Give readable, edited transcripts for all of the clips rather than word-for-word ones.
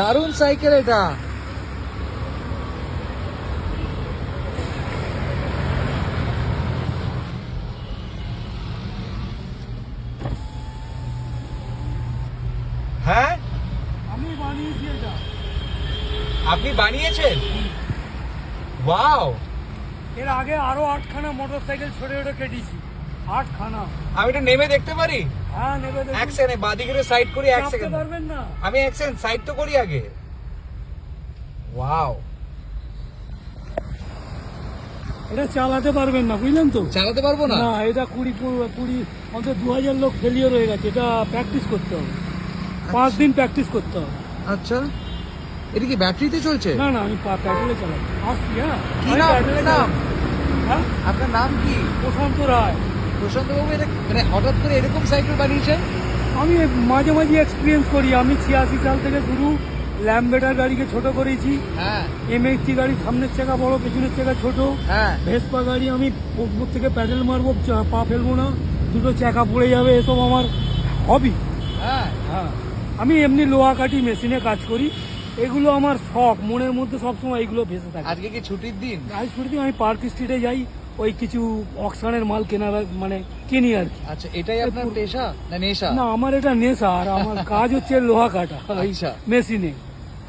দারুণ সাইকেল এটা। হ্যাঁ, আমি বানিয়েছি এটা। আপনি বানিয়েছেন? ওয়াও, এর আগে আরো 8খানা মোটরসাইকেল ছোট ছোট কেটেছি। 8খানা। আমি এটা নেমে দেখতে পারি? হ্যাঁ, নেবে দেখুন। এক সেকেন্ড বাদিকে সাইড করি, এক চাপতে সেকেন্ড পারবেন না। আমি এক সেকেন্ড সাইড তো করি আগে। ওয়াও, এটা চালাতে পারবেন না, বুঝলেন তো? চালাতে পারবো না? না, এটা 20 অন্তত 2000 লোক ফেলিওর হয়ে গেছে। এটা প্র্যাকটিস করতে হবে, 5 দিন প্র্যাকটিস করতে হবে। আচ্ছা, এটা কি ব্যাটারিতে চলছে? না না, আমি প্যাডেলে চালাই আসছি। হ্যাঁ, কি আমি নাম প্যাডেলে আপনার নাম? চালাই। হ্যাঁ, আপনার নাম কি? প্রশান্ত রায়। প্রশান্ত বাবু, এটা মানে হঠাৎ করে এরকম সাইকেল বানিয়েছেন? আমি মাঝে মাঝে এক্সপিরিয়েন্স করি। আমি 86 সাল থেকে শুরু ল্যাম্বেটার গাড়িকে ছোট করেছি। হ্যাঁ MHT গাড়ি সামনের চাকা বড়, পেছনের চাকা ছোট। হ্যাঁ, ভেসপা গাড়ি আমি উপর থেকে প্যাডেল মারবো, পা ফেলবো না, দুটো চাকা পড়ে যাবে, এসব আমার হবি। হ্যাঁ। হ্যাঁ, আমি এমনি লোহা কাটি মেশিনে কাজ করি। এগুলো আমার শখ, মনের মধ্যে সবসময় এগুলো ভেসে থাকে। আজকে কি ছুটির দিন? আজ ছুটি আমি পার্ক স্ট্রিটে যাই, ওই কিছু অকশনের মাল কেনার মানে কিনি আর কি। আচ্ছা, এটাই আপনার পেশা না নেশা? না, আমার এটা নেশা, আর আমার কাজ হচ্ছে লোহা কাটা আচ্ছা। মেশিনে।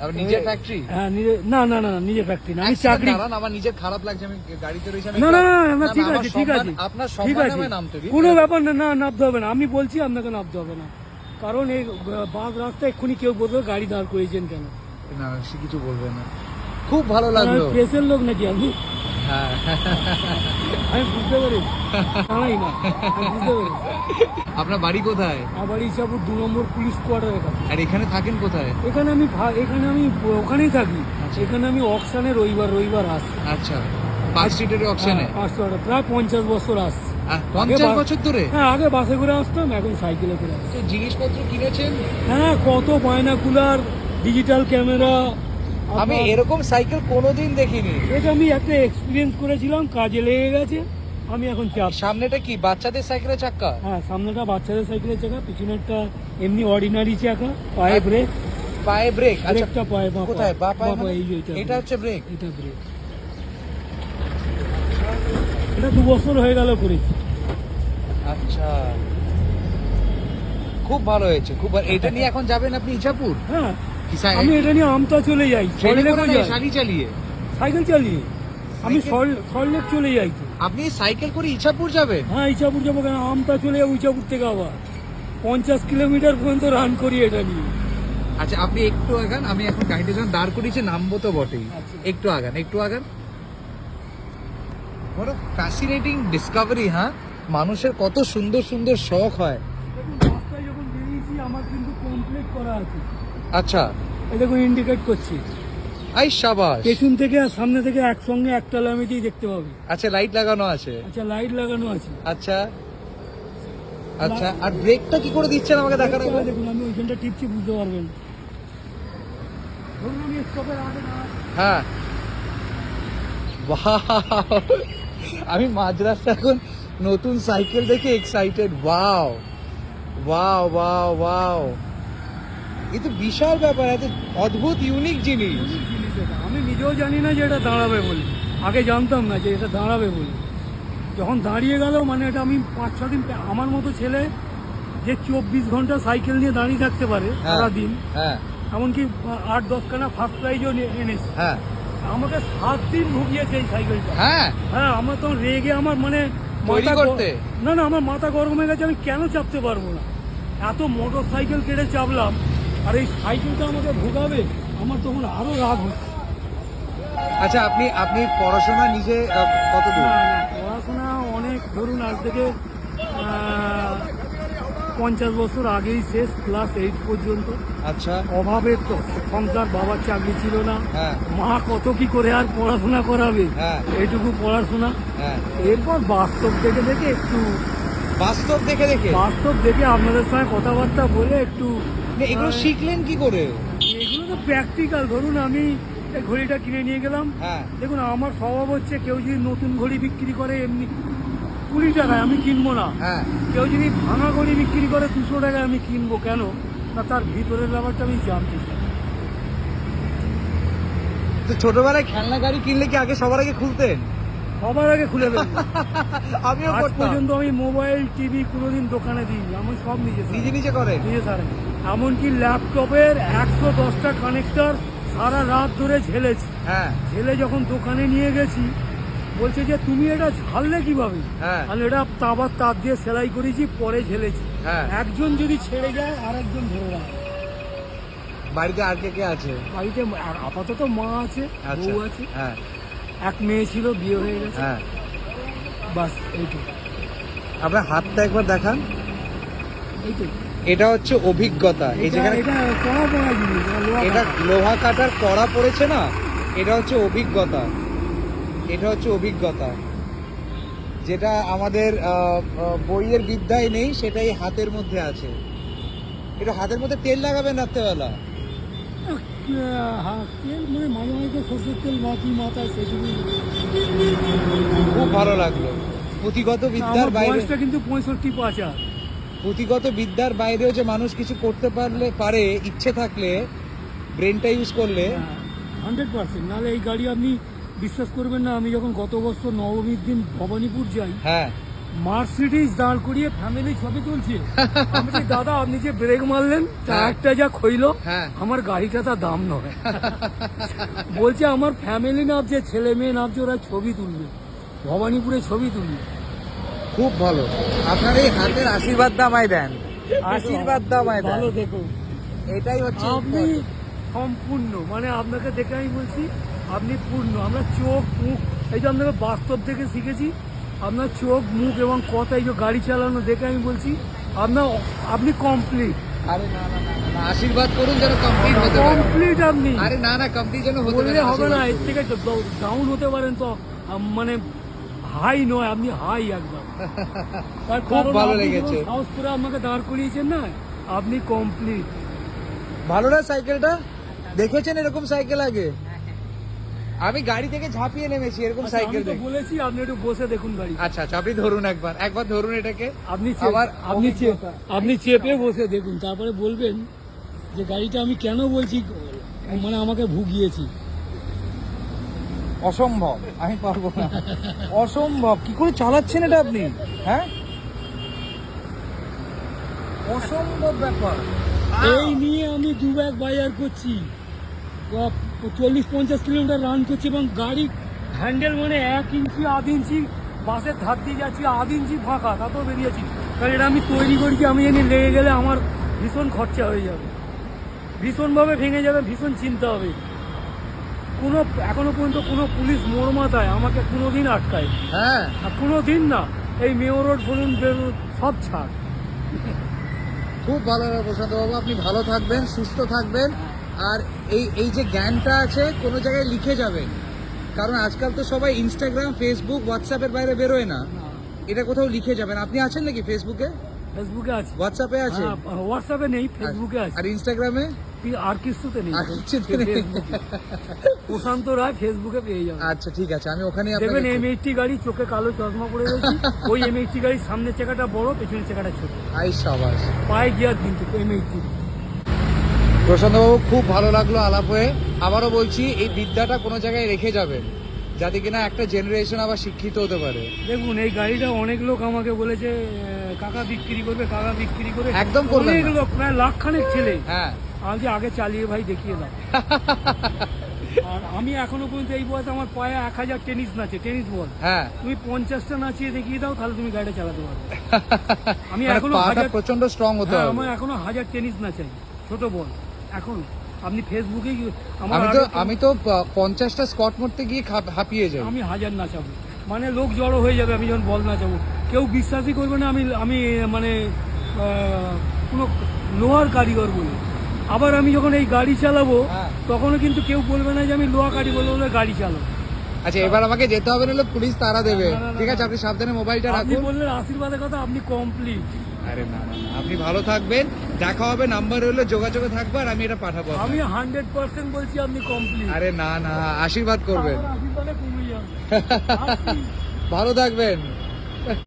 আপনার নিজের ফ্যাক্টরি? হ্যাঁ, না না না, নিজের ফ্যাক্টরি না, আমি চাকরি। আমার নিজের খারাপ লাগছে, আমি গাড়িতে রয়েছি। না না না না, ঠিক আছে ঠিক আছে আপনার ঠিক সম্মান আছে, নামে নামতে দিন। কোনো ব্যাপার না। না, নামতে হবে না, আমি বলছি আপনাকে নামতে হবে না। কারণ এই বাস রাস্তায় এক্ষুনি কেউ বলবে গাড়ি দাঁড় করিয়েছেন কেন। না, সে কিছু বলবে না। খুব ভালো লাগলো। প্রেসের লোক নাকি আমি? হ্যাঁ, আমি বুঝতে পারি জানাই না, আমি বুঝতে পারি। আপনার বাড়ি কোথায়? আমার ইসাপুর 2 নম্বর পুলিশ কোয়ার্টার। আর এখানে থাকেন কোথায়? এখানে আমি ওখানেই থাকি। এখানে আমি অকশানে রবিবার আসি। আচ্ছা, পার্ক স্ট্রিটের অকশনে? প্রায় 50 বছর আসছি। 50 বছর ধরে? হ্যাঁ, আগে বাসে করে আসতাম, এখন সাইকেলে করে আসছি। তো জিনিসপত্র কিনেছেন? হ্যাঁ, কত বায়নাকুলার, ডিজিটাল ক্যামেরা। আমি এরকম সাইকেল কোনোদিন দেখিনি। এটা আমি একটা এক্সপিরিয়েন্স করেছিলাম, কাজে লেগে গেছে। আমি এখন চাপ। সামনেটা কি বাচ্চাদের সাইকেলের চাকা? হ্যাঁ, সামনেটা বাচ্চাদের সাইকেলের চাকা, পিছনেরটা এমনি অর্ডিনারি চাকা, পায়ে ব্রেক। পায়ে ব্রেক? আচ্ছা, ব্রেকটা পায়ে, কোথায়? বা পায়ে মানে? এই যে এটা হচ্ছে ব্রেক? এটা ব্রেক। এটা 2 বছর হয়ে গেল করেছি। আচ্ছা, খুব ভালো হয়েছে, খুব ভালো। এটা নিয়ে এখন যাবেন আপনি ইছাপুর? হ্যাঁ, আমি এটা নিয়ে আমতা চলে যাই, সল্টলেকও যাই। সারি চালিয়ে? সাইকেল চালিয়ে আমি সল্টলেক চলে যাই। তো আপনি সাইকেল করে ইছাপুর যাবেন? হ্যাঁ, ইছাপুর যাবো কেন, আমতা চলে যাবো ইছাপুর থেকে আবার 50 কিলোমিটার পর্যন্ত রান করি এটা নিয়ে। আচ্ছা, আপনি একটু আগান, আমি এখন গাড়িটা যখন দাঁড় করিয়েছি নামবো তো বটেই। আচ্ছা। একটু আগান, একটু আগান। বড় ফ্যাসিনেটিং ডিসকভারি। হ্যাঁ, মানুষের কত সুন্দর সুন্দর শখ হয়। দেখুন, রাস্তায় যখন বেরিয়েছি আমার কিন্তু কমপ্লিট করা আছে। আচ্ছা, এই দেখুন ইন্ডিকেট করছি। আই শাবাশ। পেছন থেকে আর সামনে থেকে একসঙ্গে একটা লামিতেই দেখতে পাবে। আচ্ছা, লাইট লাগানো আছে? আচ্ছা, লাইট লাগানো আছে। আচ্ছা আচ্ছা, আর ব্রেকটা কি করে দিচ্ছেন আমাকে দেখানো হবে? দেখুন, আমি ওইখানটা টিপছি, বুঝতে পারবেন। ধরুন আমি স্টপের আগে না। হ্যাঁ, বাহ, আমি মাঝ রাস্তা এখন নতুন সাইকেল দেখে excited. Wow wow wow wow, এ তো বিশাল ব্যাপার, এত অদ্ভুত ইউনিক জিনিস। জিনিস এটা, আমি নিজেও জানি না যে এটা দাঁড়াবে বলে। আগে জানতাম না যে এটা দাঁড়াবে বলে। যখন দাঁড়িয়ে গেল, মানে এটা আমি 5-6 দিন, আমার মতো ছেলে যে 24 ঘন্টা সাইকেল নিয়ে দাঁড়িয়ে থাকতে পারে সারাদিন, হ্যাঁ এমনকি 8-10 খানা ফার্স্ট প্রাইজও এনেছে, হ্যাঁ আমাকে 7 দিন ভুগিয়েছে এই সাইকেলটা। হ্যাঁ, হ্যাঁ, আমার তখন রেগে আমার মানে তৈরি মাথা করতে? না না, আমার মাথা গরম হয়ে গেছে, আমি কেন চাপতে পারবো না। এত মোটর সাইকেল কেটে চাপলাম, আর এই সাইকেলটা আমাকে ভোগাবে, আমার তখন আরো রাগ হচ্ছে। আচ্ছা, আপনি আপনি পড়াশোনা নিজে কত দূর? না না, পড়াশোনা অনেক, ধরুন আজ থেকে 50 বছর আগেই শেষ, ক্লাস 8 পর্যন্ত। আচ্ছা, অভাবের তো সংসার, বাবার চাকরি ছিল না, হ্যাঁ মা কত কি করে আর পড়াশোনা করাবে, হ্যাঁ এইটুকু পড়াশোনা। হ্যাঁ, এরপর বাস্তব দেখে দেখে একটু, বাস্তব দেখে দেখে? বাস্তব দেখে আপনাদের সঙ্গে কথাবার্তা বলে একটু। এগুলো শিখলেন কি করে? এগুলো তো প্র্যাকটিক্যাল। ধরুন আমি এই ঘড়িটা কিনে নিয়ে গেলাম। হ্যাঁ, দেখুন, আমার স্বভাব হচ্ছে, কেউ যদি নতুন ঘড়ি বিক্রি করে এমনি 20 টাকায়, আমি কিনবো না। হ্যাঁ, কেউ যদি ভাঙা ঘড়ি বিক্রি করে 200 টাকায়, আমি কিনবো কেন না, তার ভিতরের ব্যাপারটা আমি জানতে চাই। তো ছোটবেলায় খেলনা গাড়ি কিনলে কি আগে সবার আগে খুলতেন? সবার আগে খুলে দেবেন। আমিও আজ করতাম। পর্যন্ত আমি মোবাইল টিভি কোনোদিন দোকানে দিইনি, আমি সব নিজে নিজে নিজে করেন? নিজে সারে। এমনকি ল্যাপটপের 110টা কানেক্টর সারা রাত ধরে ঝেলেছি। হ্যাঁ ঝেলে যখন দোকানে নিয়ে গেছি, বলছে যে তুমি এটা ঝাললে কিভাবে? হ্যাঁ আমি এটা তাবার তার দিয়ে সেলাই করেছি, পরে ঝেলেছি। হ্যাঁ। একজন যদি ছেড়ে যায় আর একজন ধরে রাখে। বাড়িতে আর কে কে আছে? বাড়িতে আপাতত মা আছে, আচ্ছা বউ আছে, হ্যাঁ এক মেয়ে ছিল, বিয়ে হয়ে গেছে, হ্যাঁ। বাস এইটুকু। আপনার হাতটা একবার দেখান। এইটুকু। এটা হচ্ছে অভিজ্ঞতা। এই যেখানে এটা পড়া পড়া জিনিস, এটা লোহা কাটার কড়া পড়েছে না, এটা হচ্ছে অভিজ্ঞতা। এটা হচ্ছে অভিজ্ঞতা, যেটা আমাদের বইয়ের বিদ্যায় নেই, সেটাই হাতের মধ্যে আছে। এটা হাতের মধ্যে তেল লাগাবেন রাত্রেবেলা। তেল মানে মাঝে মাঝে সরষের তেল মাখি মাথায়, সেটুকু। খুব ভালো লাগলো। পুঁথিগত বিদ্যার আমার বাইরে, বয়সটা কিন্তু 65+। পুঁথিগত বিদ্যার বাইরেও যে মানুষ কিছু করতে পারে ইচ্ছে থাকলে, ব্রেনটা ইউজ করলে। 100%। নাহলে এই গাড়ি আপনি বিশ্বাস করবেন না, আমি যখন গত বছর নবমীর দিন ভবানীপুর যাই, হ্যাঁ মার্সিডিজ দাঁড় করিয়ে ফ্যামিলি ছবি তুলছে। আমি বলি, দাদা আপনি যে ব্রেক মারলেন টায়ারটা যা খইলো, হ্যাঁ। আমার গাড়িটা তার দাম নয়। বলছে আমার ফ্যামিলি নামছে, ছেলে মেয়ে নামছে, ওরা ছবি তুলবে, ভবানীপুরে ছবি তুলবে। খুব ভালো। আপনার এই হাতের আশীর্বাদ আমায় দেন, আশীর্বাদ আমায় দেন। ভালো দেখো, এটাই হচ্ছে আপনি সম্পূর্ণ, মানে আপনাকে দেখে আমি বলছি আপনি পূর্ণ। আমরা চোখ মুখ, এই যে আপনাকে বাস্তব থেকে শিখেছি, আপনার চোখ মুখ এবং কথা, এই যে গাড়ি চালানো দেখে আমি বলছি আপনি কমপ্লিট। আরে না না না না, আশীর্বাদ করুন যেন কমপ্লিট হতে পারে। কমপ্লিট আপনি আরে না না, কমপ্লিট যেন হতে বললে পারে। হবে না, এর আশীর্বাদ থেকে ডাউন হতে পারেন তো, মানে হাই নয়, আপনি হাই একদম। তার খুব কারণ ভালো আপনি লেগেছে। যখন সাহস করে আমাকে দাঁড় করিয়েছেন না, আপনি কমপ্লিট। করুন। ভালো না সাইকেলটা? দেখেছেন এরকম সাইকেল আগে? আমি গাড়ি থেকে ঝাঁপিয়ে নেমেছি এরকম সাইকেল আমি তো দেখে। বলেছি আপনি একটু বসে দেখুন গাড়ি। আচ্ছা আচ্ছা, আপনি ধরুন একবার ধরুন এটাকে। আপনি অভিজ্ঞতা। আপনি চেপে বসে দেখুন, তারপরে বলবেন যে গাড়িটা আমি কেন বলছি, মানে আমাকে ভুগিয়েছি। অসম্ভব, আমি পারবো না। অসম্ভব, কি করে চালাচ্ছেন এটা আপনি? হ্যাঁ, অসম্ভব ব্যাপার। এই নিয়ে আমি 2 ব্যাগ বাজার করছি, 40-50 কিলোমিটার রান করছি, এবং গাড়ি হ্যান্ডেল মানে 1 ইঞ্চি 1/2 ইঞ্চি বাসের ধার দিয়ে যাচ্ছি, 1/2 ইঞ্চি ফাঁকা, তাতেও বেরিয়েছি। কারণ এটা আমি তৈরি করেছি, আমি জানি লেগে গেলে আমার ভীষণ খরচা হয়ে যাবে, ভীষণভাবে ভেঙে যাবে, ভীষণ চিন্তা হবে। এখনো পর্যন্ত কোনো পুলিশ মোড় মাথায় আমাকে কোনোদিন আটকায়, হ্যাঁ, আর কোনোদিন না। এই মেয়র রোড বলুন, সব ছাড়। খুব ভালো লাগলো প্রশান্ত বাবু। আপনি ভালো থাকবেন, সুস্থ থাকবেন, আর এই যে জ্ঞানটা আছে কোনো জায়গায় লিখে যাবেন। কারণ আজকাল তো সবাই ইনস্টাগ্রাম, ফেসবুক, হোয়াটসঅ্যাপের বাইরে বেরোয় না। এটা কোথাও লিখে যাবেন। আপনি আছেন নাকি ফেসবুকে? ফেসবুকে আছে, হোয়াটসঅ্যাপে আছে? হোয়াটসঅ্যাপে নেই, ফেসবুকে আছে। আর ইনস্টাগ্রামে? আর কিছুতে নেই, আর কিছুতে নেই। ফেসবুকে। প্রশান্ত রায় ফেসবুকে পেয়ে যাবেন। আচ্ছা ঠিক আছে, আমি ওখানেই দেখবেন আপনাকে। M80 গাড়ি, চোখে কালো চশমা পরে রয়েছে। ওই M80 গাড়ির সামনের চাকাটা বড়, পেছনের চাকাটা ছোট, আই সাবাস। পায়ে গিয়ার কিন্তু M80। প্রশান্ত বাবু, খুব ভালো লাগলো আলাপ হয়ে। আবারও বলছি, এই বিদ্যাটা কোনো জায়গায় রেখে যাবেন, যাতে কিনা একটা জেনারেশন আবার শিক্ষিত হতে পারে। দেখুন, এই গাড়িটা অনেক লোক আমাকে বলেছে কাকা বিক্রি করবে, কাকা বিক্রি করবে। একদম করবেন অনেক না। লোক, প্রায় লাখখানেক ছেলে। হ্যাঁ। আগে আগে চালিয়ে ভাই দেখিয়ে দাও। আর আমি এখনো পর্যন্ত এই বয়সে আমার পায়ে 1000 টেনিস নাচে, টেনিস বল। হ্যাঁ। তুমি 50টা নাচিয়ে দেখিয়ে দাও, তাহলে তুমি গাড়িটা চালাতে পারবে। আমি মানে এখনো পাটা প্রচন্ড স্ট্রং হতে হ্যাঁ, হবে। আমার এখনো 1000 টেনিস নাচাই, ছোট বল। এখন আপনি ফেসবুকে আমার আমি তো 50টা স্কট মারতে গিয়ে হাঁপিয়ে যাই। আমি 1000 নাচাবো, মানে লোক জড়ো হয়ে যাবে আমি যখন বল নাচাবো। কেউ বিশ্বাসই করবে না আমি মানে কোনো লোহার কারিগর বলে। আবার আমি যখন এই গাড়ি চালাবো, হ্যাঁ। তখনও কিন্তু কেউ বলবে না যে আমি লোহা কারিগর বলে গাড়ি চালাবো। আচ্ছা, এবার আমাকে যেতে হবে, নাহলে পুলিশ তাড়া দেবে। না, না, না, ঠিক আছে, না। আপনি সাবধানে মোবাইলটা আপনি রাখুন। বললেন আশীর্বাদের কথা, আপনি কমপ্লিট। আরে না না না, আপনি ভালো থাকবেন, দেখা হবে, নাম্বার হলে যোগাযোগে থাকবে, আর আমি এটা পাঠাবো আপনাকে। আমি 100% বলছি আপনি কমপ্লিট। আরে না না, আশীর্বাদ করবেন। আশীর্বাদে কমে যাবে। ভালো থাকবেন।